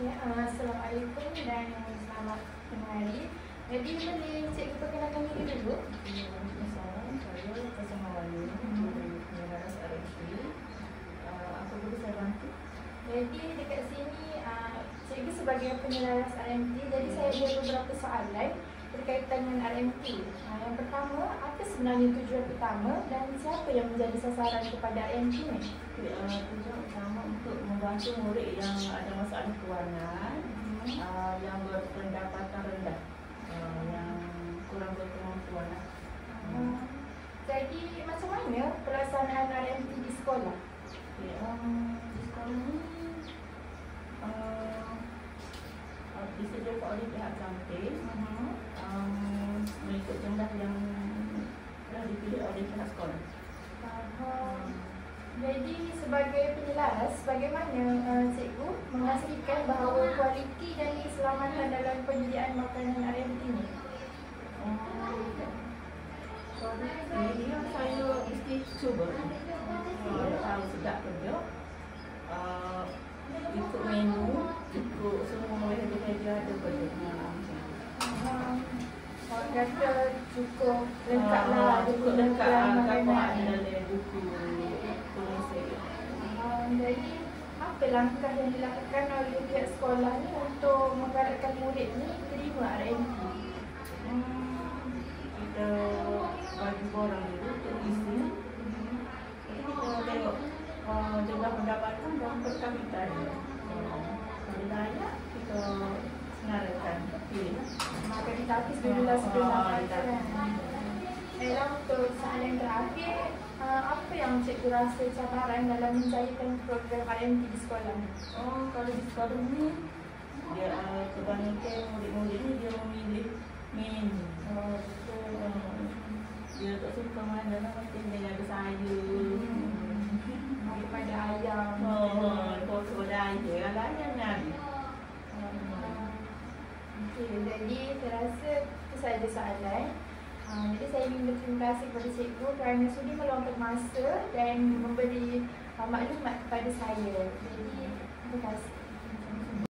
Ya, Assalamualaikum dan selamat tengah hari. Jadi boleh cikgu perkenalkan diri dulu? Assalamualaikum, saya Kasama Wali dari Penyelaras RMC. Apa boleh saya bantu? Jadi dekat sini cikgu sebagai penyelaras RMT, jadi saya ada beberapa soalan berkaitan dengan RMT. Yang pertama, apa sebenarnya tujuan utama dan siapa yang menjadi sasaran kepada RMT ni? Tujuan utama untuk membantu murid yang ada masalah kewangan, yang berpendapatan rendah, yang kurang berkemampuan. Jadi macam mana pelaksanaan RMT di sekolah? Di sekolah ni disediakan oleh pihak kampus mengikut jumlah yang telah dipilih oleh pihak sekolah. Jadi sebagai penyelaras, bagaimana cikgu memastikan bahawa kualiti dan keselamatan dalam penyediaan makanan RMT ini? Kualiti yang saya mesti cuba tahu sedap kerja, ikut menu, ikut semua media ada pada Kata cukup lengkap lah, cukup lengkap makanan. dalam buku tulis. Jadi apa langkah yang dilakukan oleh pihak sekolah ni untuk menggalakkan murid ni terima RMT? Kita bagi borang dulu untuk isi. Jadi kita tengok jumlah pendapatan dan perkapitan. Kalau layak kita senaraikan pilih. Maka kita habis dululah sebelum dapatkan. Untuk soalan terakhir, apa yang cikgu rasa cabaran dalam menjayakan program RMT di sekolah ni? Kalau di sekolah ni, dia kebanyakan murid-murid ni dia memilih menu. Dia tak suka mana lah, mesti dia ada sayur. Daripada ayam. Kau ada ayam, ada ayam nyari. Jadi saya rasa itu sahaja soalan. Jadi saya ingin berterima kasih kepada cikgu kerana sudi meluangkan masa dan memberi maklumat kepada saya. Jadi terima kasih.